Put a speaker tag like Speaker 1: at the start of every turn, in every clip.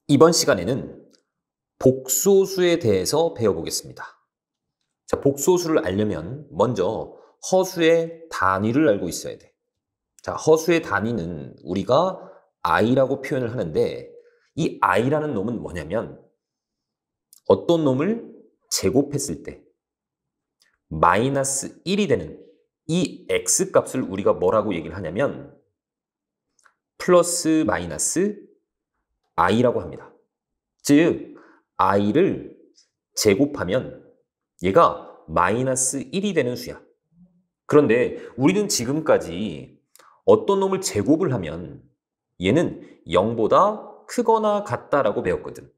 Speaker 1: 이번 시간에는 복소수에 대해서 배워보겠습니다. 자, 복소수를 알려면 먼저 허수의 단위를 알고 있어야 돼. 자, 허수의 단위는 우리가 i라고 표현을 하는데 이 i라는 놈은 뭐냐면 어떤 놈을 제곱했을 때 마이너스 1이 되는 이 x값을 우리가 뭐라고 얘기를 하냐면 플러스 마이너스 i라고 합니다. 즉, i를 제곱하면 얘가 마이너스 1이 되는 수야. 그런데 우리는 지금까지 어떤 놈을 제곱을 하면 얘는 0보다 크거나 같다라고 배웠거든.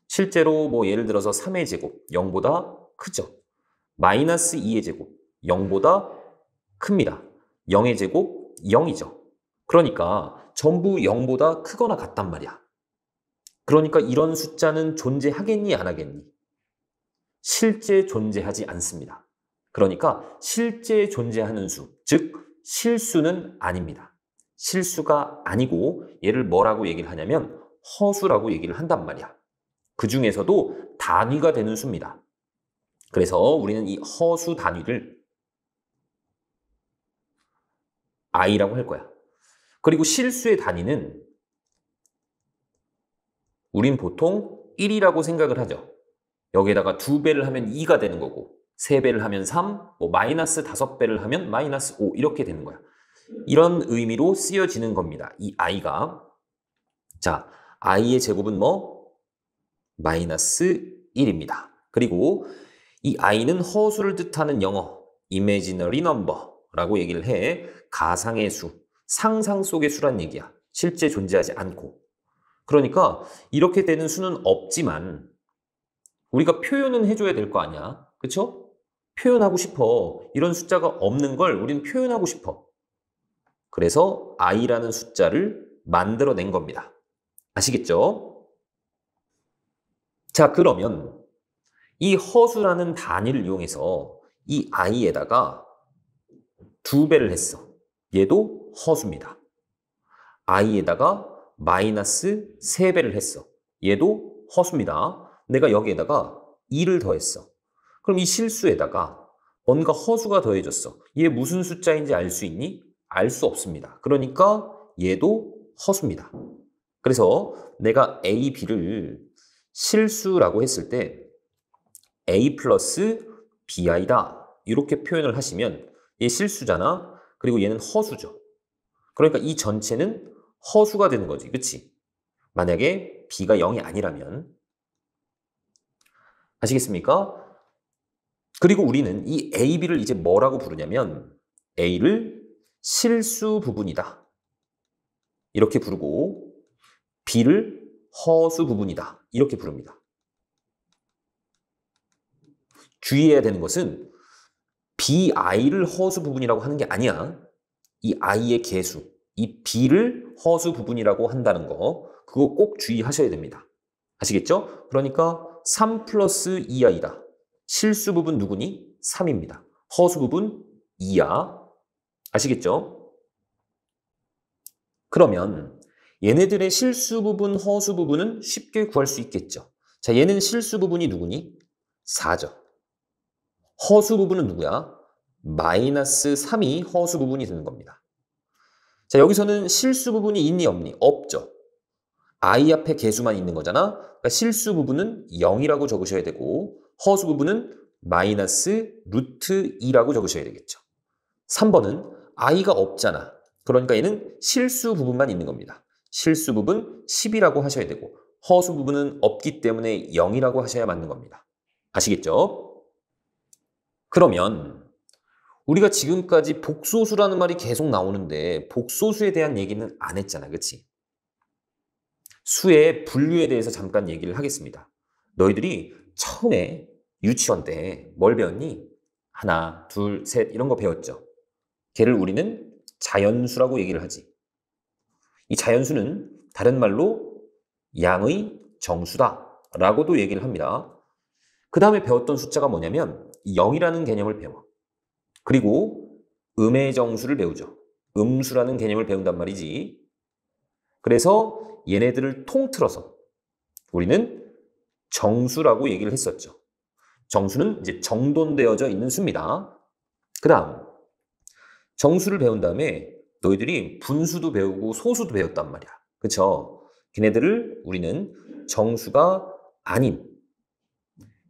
Speaker 1: 실제로 뭐 예를 들어서 3의 제곱 0보다 크죠. 마이너스 2의 제곱 0보다 큽니다. 0의 제곱 0이죠. 그러니까 전부 0보다 크거나 같단 말이야. 그러니까 이런 숫자는 존재하겠니 안 하겠니? 실제 존재하지 않습니다. 그러니까 실제 존재하는 수, 즉 실수는 아닙니다. 실수가 아니고 얘를 뭐라고 얘기를 하냐면 허수라고 얘기를 한단 말이야. 그 중에서도 단위가 되는 수입니다. 그래서 우리는 이 허수 단위를 i라고 할 거야. 그리고 실수의 단위는 우린 보통 1이라고 생각을 하죠. 여기에다가 2배를 하면 2가 되는 거고 3배를 하면 3, 뭐 마이너스 5배를 하면 마이너스 5 이렇게 되는 거야. 이런 의미로 쓰여지는 겁니다. 이 i가. 자, i의 제곱은 뭐? 마이너스 1입니다. 그리고 이 i는 허수를 뜻하는 영어 imaginary number라고 얘기를 해. 가상의 수, 상상 속의 수란 얘기야. 실제 존재하지 않고. 그러니까 이렇게 되는 수는 없지만 우리가 표현은 해줘야 될 거 아니야. 그쵸? 표현하고 싶어. 이런 숫자가 없는 걸 우리는 표현하고 싶어. 그래서 i라는 숫자를 만들어낸 겁니다. 아시겠죠? 자, 그러면 이 허수라는 단위를 이용해서 이 i에다가 2배를 했어. 얘도 허수입니다. i에다가 마이너스 3배를 했어. 얘도 허수입니다. 내가 여기에다가 2를 더했어. 그럼 이 실수에다가 뭔가 허수가 더해졌어. 얘 무슨 숫자인지 알 수 있니? 알 수 없습니다. 그러니까 얘도 허수입니다. 그래서 내가 a, b를 실수라고 했을 때 a 플러스 bi다. 이렇게 표현을 하시면 얘 실수잖아. 그리고 얘는 허수죠. 그러니까 이 전체는 허수가 되는 거지. 그치? 만약에 b가 0이 아니라면. 아시겠습니까? 그리고 우리는 이 a, b를 이제 뭐라고 부르냐면 a를 실수 부분이다. 이렇게 부르고 b를 허수 부분이다. 이렇게 부릅니다. 주의해야 되는 것은 bi를 허수 부분이라고 하는 게 아니야. 이 i의 개수, 이 b를 허수 부분이라고 한다는 거, 그거 꼭 주의하셔야 됩니다. 아시겠죠? 그러니까 3 플러스 2i다. 실수 부분 누구니? 3입니다. 허수 부분 2야. 아시겠죠? 그러면 얘네들의 실수 부분, 허수 부분은 쉽게 구할 수 있겠죠. 자, 얘는 실수 부분이 누구니? 4죠. 허수 부분은 누구야? 마이너스 3이 허수 부분이 되는 겁니다. 자, 여기서는 실수 부분이 있니 없니? 없죠. i 앞에 개수만 있는 거잖아. 그러니까 실수 부분은 0이라고 적으셔야 되고 허수 부분은 마이너스 루트 2라고 적으셔야 되겠죠. 3번은 i가 없잖아. 그러니까 얘는 실수 부분만 있는 겁니다. 실수 부분 10이라고 하셔야 되고 허수 부분은 없기 때문에 0이라고 하셔야 맞는 겁니다. 아시겠죠? 그러면 우리가 지금까지 복소수라는 말이 계속 나오는데 복소수에 대한 얘기는 안 했잖아. 그치? 수의 분류에 대해서 잠깐 얘기를 하겠습니다. 너희들이 처음에 유치원 때 뭘 배웠니? 하나, 둘, 셋 이런 거 배웠죠. 걔를 우리는 자연수라고 얘기를 하지. 이 자연수는 다른 말로 양의 정수다 라고도 얘기를 합니다. 그 다음에 배웠던 숫자가 뭐냐면 0이라는 개념을 배워. 그리고 음의 정수를 배우죠. 음수라는 개념을 배운단 말이지. 그래서 얘네들을 통틀어서 우리는 정수라고 얘기를 했었죠. 정수는 이제 정돈되어져 있는 수입니다. 그 다음 정수를 배운 다음에 너희들이 분수도 배우고 소수도 배웠단 말이야. 그쵸? 걔네들을 우리는 정수가 아닌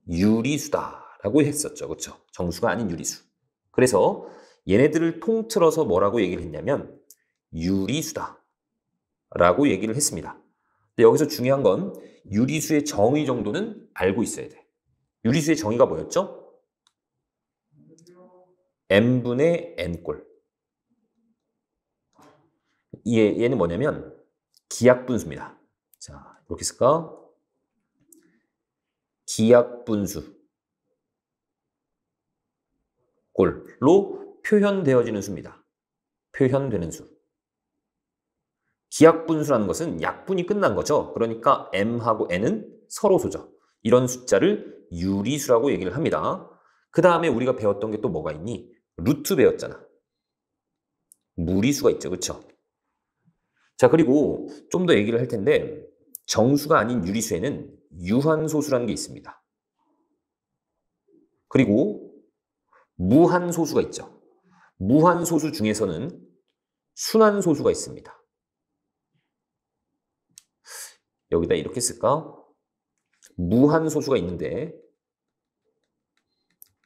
Speaker 1: 유리수다라고 했었죠. 그쵸? 정수가 아닌 유리수. 그래서 얘네들을 통틀어서 뭐라고 얘기를 했냐면 유리수다라고 얘기를 했습니다. 근데 여기서 중요한 건 유리수의 정의 정도는 알고 있어야 돼. 유리수의 정의가 뭐였죠? n분의 n꼴. 얘는 뭐냐면 기하분수입니다. 자, 이렇게 쓸까? 기하분수 꼴로 표현되어지는 수입니다. 표현되는 수. 기하분수라는 것은 약분이 끝난 거죠. 그러니까 m하고 n은 서로소죠. 이런 숫자를 유리수라고 얘기를 합니다. 그 다음에 우리가 배웠던 게 또 뭐가 있니? 루트 배웠잖아. 무리수가 있죠. 그렇죠? 자, 그리고 좀 더 얘기를 할 텐데 정수가 아닌 유리수에는 유한소수라는 게 있습니다. 그리고 무한소수가 있죠. 무한소수 중에서는 순한소수가 있습니다. 여기다 이렇게 쓸까? 무한소수가 있는데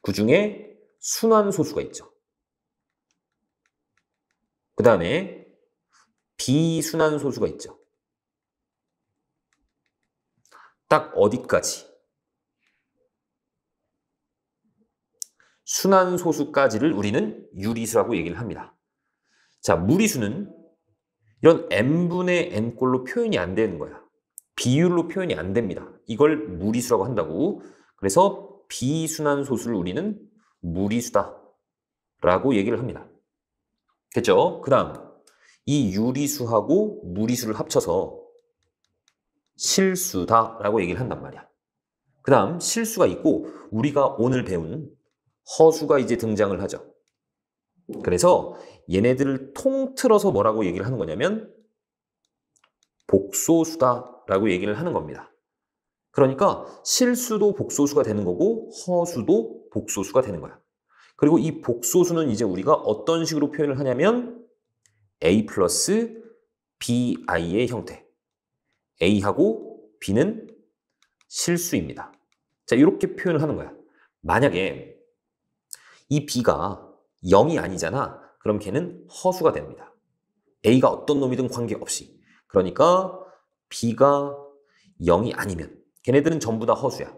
Speaker 1: 그 중에 순한소수가 있죠. 그 다음에 비순한소수가 있죠. 딱 어디까지? 순한소수까지를 우리는 유리수라고 얘기를 합니다. 자, 무리수는 이런 n분의 n꼴로 표현이 안 되는 거야. 비율로 표현이 안 됩니다. 이걸 무리수라고 한다고. 그래서 비순한소수를 우리는 무리수다라고 얘기를 합니다. 됐죠? 그 다음 이 유리수하고 무리수를 합쳐서 실수다라고 얘기를 한단 말이야. 그 다음 실수가 있고 우리가 오늘 배운 허수가 이제 등장을 하죠. 그래서 얘네들을 통틀어서 뭐라고 얘기를 하는 거냐면 복소수다라고 얘기를 하는 겁니다. 그러니까 실수도 복소수가 되는 거고 허수도 복소수가 되는 거야. 그리고 이 복소수는 이제 우리가 어떤 식으로 표현을 하냐면 a 플러스 bi의 형태. a하고 b는 실수입니다. 자, 이렇게 표현을 하는 거야. 만약에 이 b가 0이 아니잖아. 그럼 걔는 허수가 됩니다. a가 어떤 놈이든 관계없이. 그러니까 b가 0이 아니면 걔네들은 전부 다 허수야.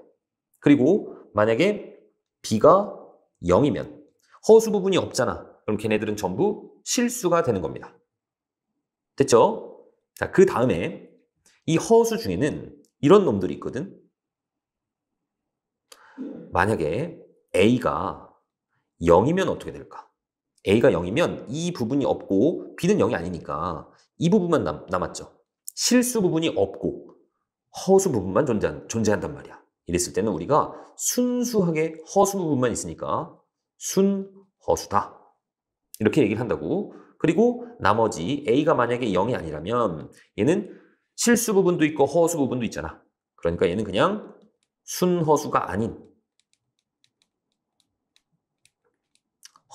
Speaker 1: 그리고 만약에 b가 0이면 허수 부분이 없잖아. 그럼 걔네들은 전부 실수가 되는 겁니다. 됐죠? 자, 그 다음에 이 허수 중에는 이런 놈들이 있거든. 만약에 a가 0이면 어떻게 될까? a가 0이면 이 부분이 없고 b는 0이 아니니까 이 부분만 남았죠. 실수 부분이 없고 허수 부분만 존재한단 말이야. 이랬을 때는 우리가 순수하게 허수 부분만 있으니까 순허수다. 이렇게 얘기를 한다고. 그리고 나머지 a가 만약에 0이 아니라면 얘는 실수 부분도 있고 허수 부분도 있잖아. 그러니까 얘는 그냥 순허수가 아닌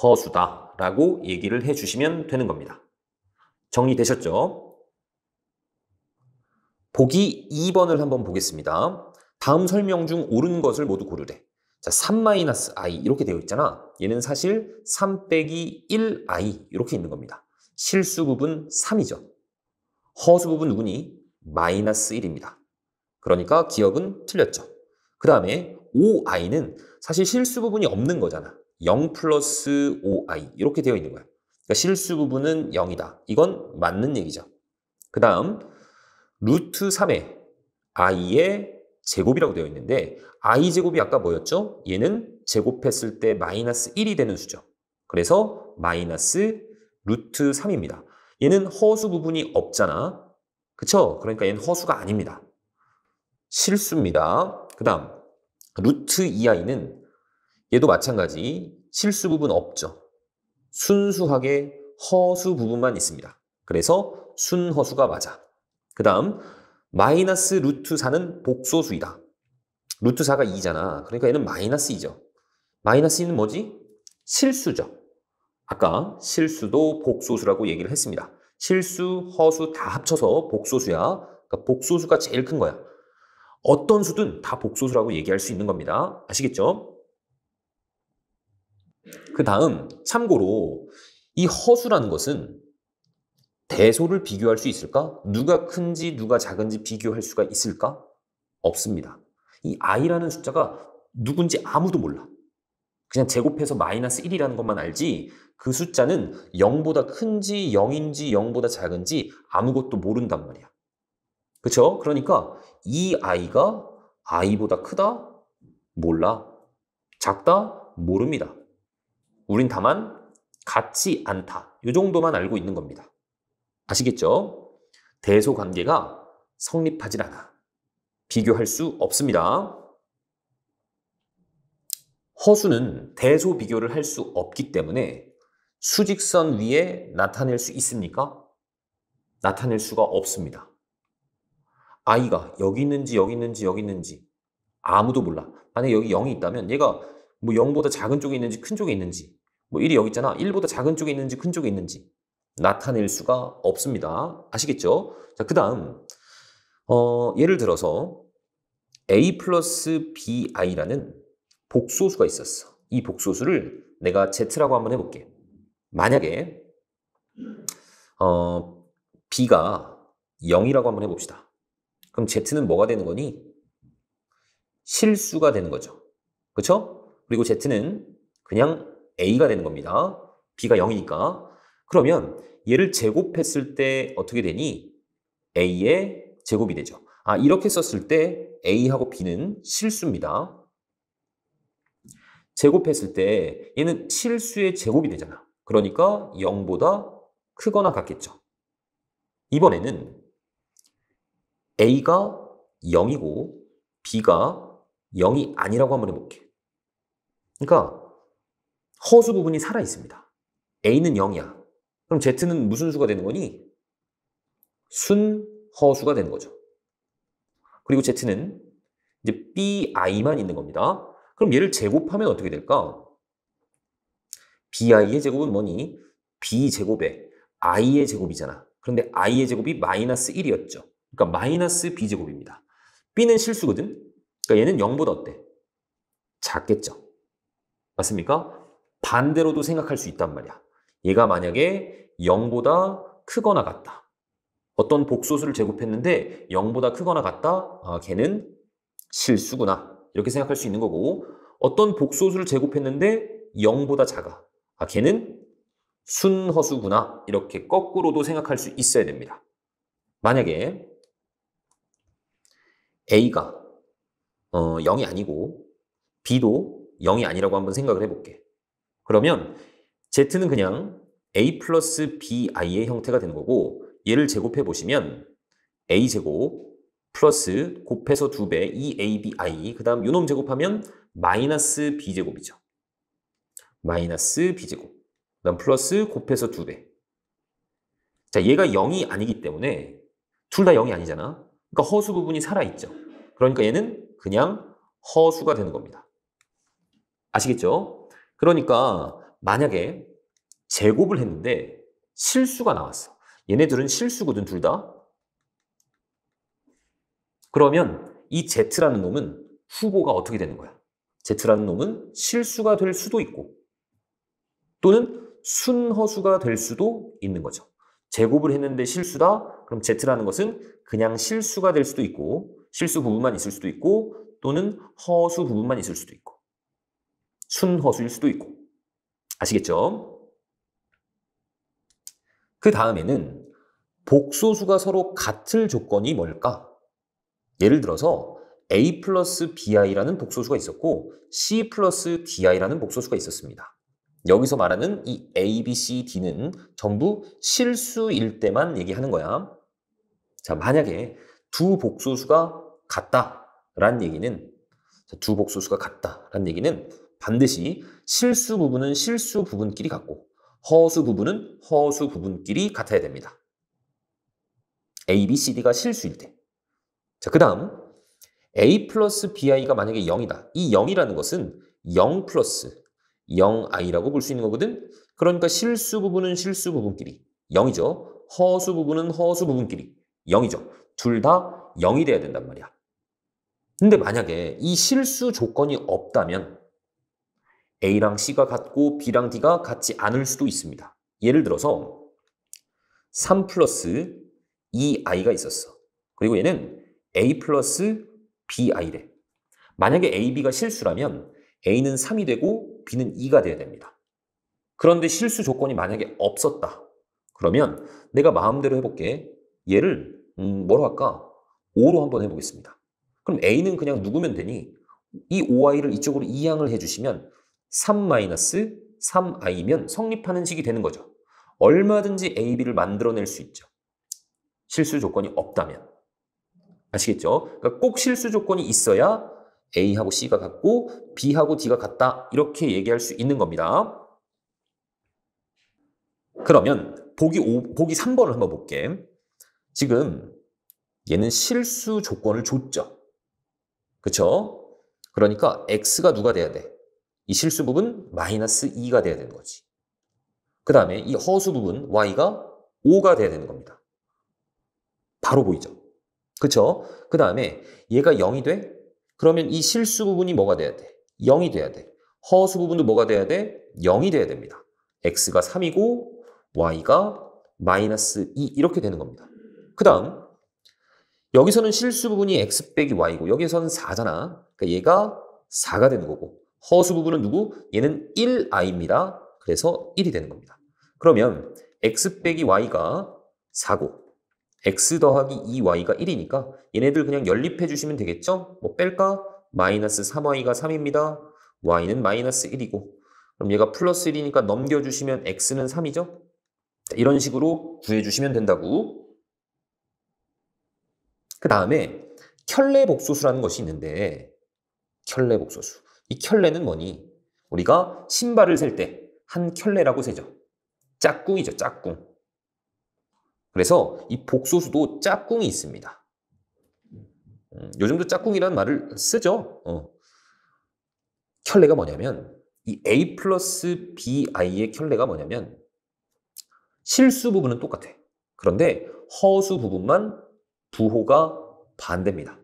Speaker 1: 허수다라고 얘기를 해주시면 되는 겁니다. 정리되셨죠? 보기 2번을 한번 보겠습니다. 다음 설명 중 옳은 것을 모두 고르래. 자, 3-i 이렇게 되어 있잖아. 얘는 사실 3 빼기 1i 이렇게 있는 겁니다. 실수 부분 3이죠. 허수 부분 누구니? 마이너스 1입니다. 그러니까 기억은 틀렸죠. 그 다음에 5i는 사실 실수 부분이 없는 거잖아. 0 플러스 5i 이렇게 되어 있는 거야. 그러니까 실수 부분은 0이다. 이건 맞는 얘기죠. 그 다음 루트 3의 i의 제곱이라고 되어 있는데 i 제곱이 아까 뭐였죠? 얘는 제곱했을 때 마이너스 1이 되는 수죠. 그래서 마이너스 루트 3입니다. 얘는 허수 부분이 없잖아. 그쵸? 그러니까 얘는 허수가 아닙니다. 실수입니다. 그 다음 루트 2i는 얘도 마찬가지 실수 부분 없죠. 순수하게 허수 부분만 있습니다. 그래서 순허수가 맞아. 그 다음 마이너스 루트 4는 복소수이다. 루트 4가 2잖아. 그러니까 얘는 마이너스 2죠. 마이너스 2는 뭐지? 실수죠. 아까 실수도 복소수라고 얘기를 했습니다. 실수, 허수 다 합쳐서 복소수야. 그러니까 복소수가 제일 큰 거야. 어떤 수든 다 복소수라고 얘기할 수 있는 겁니다. 아시겠죠? 그 다음 참고로 이 허수라는 것은 대소를 비교할 수 있을까? 누가 큰지 누가 작은지 비교할 수가 있을까? 없습니다. 이 i라는 숫자가 누군지 아무도 몰라. 그냥 제곱해서 마이너스 1이라는 것만 알지 그 숫자는 0보다 큰지 0인지 0보다 작은지 아무것도 모른단 말이야. 그쵸? 그러니까 이 i가 i보다 크다? 몰라. 작다? 모릅니다. 우린 다만 같지 않다. 이 정도만 알고 있는 겁니다. 아시겠죠? 대소 관계가 성립하질 않아. 비교할 수 없습니다. 허수는 대소 비교를 할 수 없기 때문에 수직선 위에 나타낼 수 있습니까? 나타낼 수가 없습니다. i가 여기 있는지 여기 있는지 여기 있는지 아무도 몰라. 만약에 여기 0이 있다면 얘가 뭐 0보다 작은 쪽에 있는지 큰 쪽에 있는지 뭐 1이 여기 있잖아. 1보다 작은 쪽에 있는지 큰 쪽에 있는지 나타낼 수가 없습니다. 아시겠죠? 자, 그 다음 예를 들어서 a 플러스 bi라는 복소수가 있었어. 이 복소수를 내가 z라고 한번 해볼게. 만약에 b가 0이라고 한번 해봅시다. 그럼 z는 뭐가 되는 거니? 실수가 되는 거죠. 그렇죠? 그리고 z는 그냥 a가 되는 겁니다. b가 0이니까. 그러면 얘를 제곱했을 때 어떻게 되니? a의 제곱이 되죠. 아, 이렇게 썼을 때 a하고 b는 실수입니다. 제곱했을 때 얘는 실수의 제곱이 되잖아. 그러니까 0보다 크거나 같겠죠. 이번에는 a가 0이고 b가 0이 아니라고 한번 해볼게. 그러니까 허수 부분이 살아 있습니다. a는 0이야. 그럼 z는 무슨 수가 되는 거니? 순허수가 되는 거죠. 그리고 z는 이제 bi만 있는 겁니다. 그럼 얘를 제곱하면 어떻게 될까? bi의 제곱은 뭐니? b제곱에 i의 제곱이잖아. 그런데 i의 제곱이 마이너스 1이었죠. 그러니까 마이너스 b제곱입니다. b는 실수거든? 그러니까 얘는 0보다 어때? 작겠죠. 맞습니까? 반대로도 생각할 수 있단 말이야. 얘가 만약에 0보다 크거나 같다. 어떤 복소수를 제곱했는데 0보다 크거나 같다? 아, 걔는 실수구나. 이렇게 생각할 수 있는 거고 어떤 복소수를 제곱했는데 0보다 작아. 아, 걔는 순허수구나. 이렇게 거꾸로도 생각할 수 있어야 됩니다. 만약에 A가 0이 아니고 B도 0이 아니라고 한번 생각을 해볼게. 그러면 Z는 그냥 A 플러스 BI의 형태가 되는 거고 얘를 제곱해 보시면 A제곱 플러스 곱해서 2배 2ABI 그 다음 요놈 제곱하면 마이너스 B제곱이죠. 마이너스 B제곱 그 다음 플러스 곱해서 2배. 자, 얘가 0이 아니기 때문에 둘 다 0이 아니잖아. 그러니까 허수 부분이 살아있죠. 그러니까 얘는 그냥 허수가 되는 겁니다. 아시겠죠? 그러니까 만약에 제곱을 했는데 실수가 나왔어. 얘네들은 실수거든, 둘 다. 그러면 이 Z라는 놈은 후보가 어떻게 되는 거야? Z라는 놈은 실수가 될 수도 있고 또는 순허수가 될 수도 있는 거죠. 제곱을 했는데 실수다? 그럼 Z라는 것은 그냥 실수가 될 수도 있고 실수 부분만 있을 수도 있고 또는 허수 부분만 있을 수도 있고 순허수일 수도 있고 아시겠죠? 그 다음에는 복소수가 서로 같을 조건이 뭘까? 예를 들어서 A 플러스 BI라는 복소수가 있었고 C 플러스 DI라는 복소수가 있었습니다. 여기서 말하는 이 A, B, C, D는 전부 실수일 때만 얘기하는 거야. 자, 만약에 두 복소수가 같다라는 얘기는 두 복소수가 같다라는 얘기는 반드시 실수 부분은 실수 부분끼리 같고 허수 부분은 허수 부분끼리 같아야 됩니다. A, B, C, D가 실수일 때. 자, 그 다음 a 플러스 bi가 만약에 0이다. 이 0이라는 것은 0 플러스 0i라고 볼 수 있는 거거든. 그러니까 실수 부분은 실수 부분끼리 0이죠. 허수 부분은 허수 부분끼리 0이죠. 둘 다 0이 돼야 된단 말이야. 근데 만약에 이 실수 조건이 없다면 A랑 C가 같고 B랑 D가 같지 않을 수도 있습니다. 예를 들어서 3 플러스 2i가 있었어. 그리고 얘는 A 플러스 bi래. 만약에 A, B가 실수라면 A는 3이 되고 B는 2가 돼야 됩니다. 그런데 실수 조건이 만약에 없었다. 그러면 내가 마음대로 해볼게. 얘를 뭐로 할까? 5로 한번 해보겠습니다. 그럼 A는 그냥 누구면 되니 이 5i를 이쪽으로 이항을 해주시면 3-3i면 성립하는 식이 되는 거죠. 얼마든지 A, B를 만들어낼 수 있죠. 실수 조건이 없다면. 아시겠죠? 그러니까 꼭 실수 조건이 있어야 A하고 C가 같고 B하고 D가 같다. 이렇게 얘기할 수 있는 겁니다. 그러면 보기 3번을 한번 볼게. 지금 얘는 실수 조건을 줬죠. 그쵸? 그러니까 X가 누가 돼야 돼? 이 실수 부분 마이너스 2가 돼야 되는 거지. 그 다음에 이 허수 부분 Y가 5가 돼야 되는 겁니다. 바로 보이죠? 그쵸? 그 다음에 얘가 0이 돼? 그러면 이 실수 부분이 뭐가 돼야 돼? 0이 돼야 돼. 허수 부분도 뭐가 돼야 돼? 0이 돼야 됩니다. X가 3이고 Y가 마이너스 2 이렇게 되는 겁니다. 그 다음 여기서는 실수 부분이 X 빼기 Y고 여기서는 4잖아. 그러니까 얘가 4가 되는 거고 허수 부분은 누구? 얘는 1i입니다. 그래서 1이 되는 겁니다. 그러면 X 빼기 Y가 4고 X 더하기 2Y가 1이니까 얘네들 그냥 연립해 주시면 되겠죠? 뭐 뺄까? 마이너스 3Y가 3입니다. Y는 마이너스 1이고 그럼 얘가 플러스 1이니까 넘겨주시면 X는 3이죠? 이런 식으로 구해주시면 된다고. 그 다음에 켤레 복소수라는 것이 있는데 켤레 복소수. 이 켤레는 뭐니? 우리가 신발을 셀 때 한 켤레라고 세죠. 짝꿍이죠, 짝꿍. 그래서 이 복소수도 짝꿍이 있습니다. 요즘도 짝꿍이라는 말을 쓰죠. 켤레가 뭐냐면 이 A 플러스 BI의 켤레가 뭐냐면 실수 부분은 똑같아. 그런데 허수 부분만 부호가 반대입니다.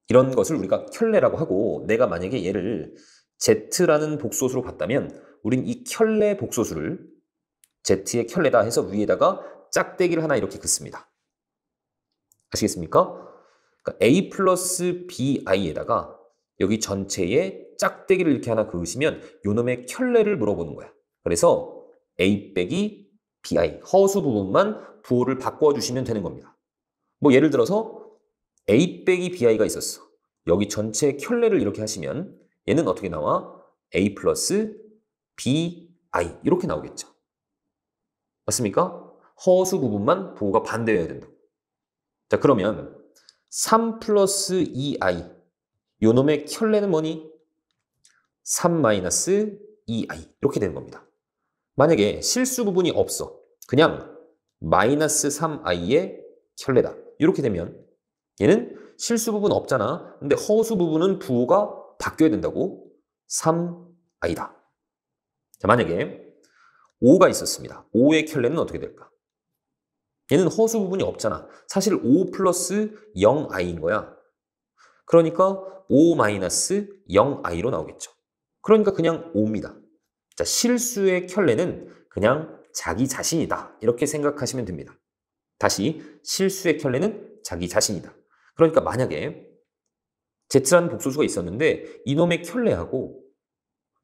Speaker 1: 이런 것을 우리가 켤레라고 하고 내가 만약에 얘를 Z라는 복소수로 봤다면 우린 이 켤레 복소수를 Z의 켤레다 해서 위에다가 짝대기를 하나 이렇게 긋습니다. 아시겠습니까? 그러니까 A 플러스 BI에다가 여기 전체에 짝대기를 이렇게 하나 그으시면 요놈의 켤레를 물어보는 거야. 그래서 A 빼기 BI, 허수 부분만 부호를 바꿔주시면 되는 겁니다. 뭐 예를 들어서 A 빼기 BI가 있었어. 여기 전체 켤레를 이렇게 하시면 얘는 어떻게 나와? A 플러스 BI 이렇게 나오겠죠. 맞습니까? 허수 부분만 부호가 반대여야 된다. 자, 그러면 3 플러스 2i 요놈의 켤레는 뭐니? 3 마이너스 2i 이렇게 되는 겁니다. 만약에 실수 부분이 없어. 그냥 마이너스 3i의 켤레다. 이렇게 되면 얘는 실수 부분 없잖아. 근데 허수 부분은 부호가 바뀌어야 된다고. 3i다. 자, 만약에 5가 있었습니다. 5의 켤레는 어떻게 될까? 얘는 허수 부분이 없잖아. 사실 5 플러스 0i인 거야. 그러니까 5 마이너스 0i로 나오겠죠. 그러니까 그냥 5입니다. 자, 실수의 켤레는 그냥 자기 자신이다. 이렇게 생각하시면 됩니다. 다시 실수의 켤레는 자기 자신이다. 그러니까 만약에 Z라는 복소수가 있었는데 이놈의 켤레하고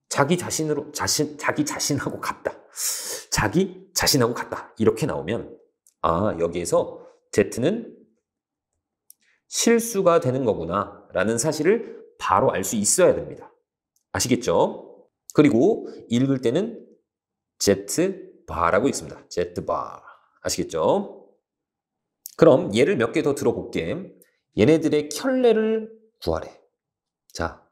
Speaker 1: 자기 자신하고 같다. 자기 자신하고 같다. 이렇게 나오면 여기에서 Z는 실수가 되는 거구나 라는 사실을 바로 알 수 있어야 됩니다. 아시겠죠? 그리고 읽을 때는 Z바라고 있습니다. Z바. 아시겠죠? 그럼 예를 몇 개 더 들어볼게. 얘네들의 켤레를 구하래. 자,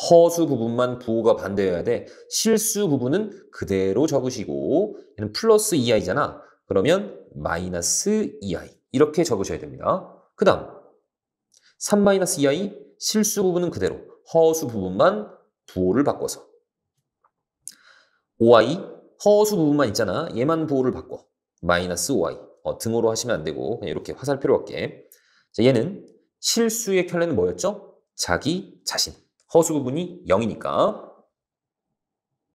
Speaker 1: 허수 부분만 부호가 반대여야 돼. 실수 부분은 그대로 적으시고 얘는 플러스 2i잖아. 그러면 마이너스 2i 이렇게 적으셔야 됩니다. 그 다음 3-2i 실수 부분은 그대로 허수 부분만 부호를 바꿔서 5i 허수 부분만 있잖아. 얘만 부호를 바꿔. 마이너스 5i. 등호로 하시면 안 되고 그냥 이렇게 화살표로 할게. 자, 얘는 실수의 켤레는 뭐였죠? 자기 자신. 허수 부분이 0이니까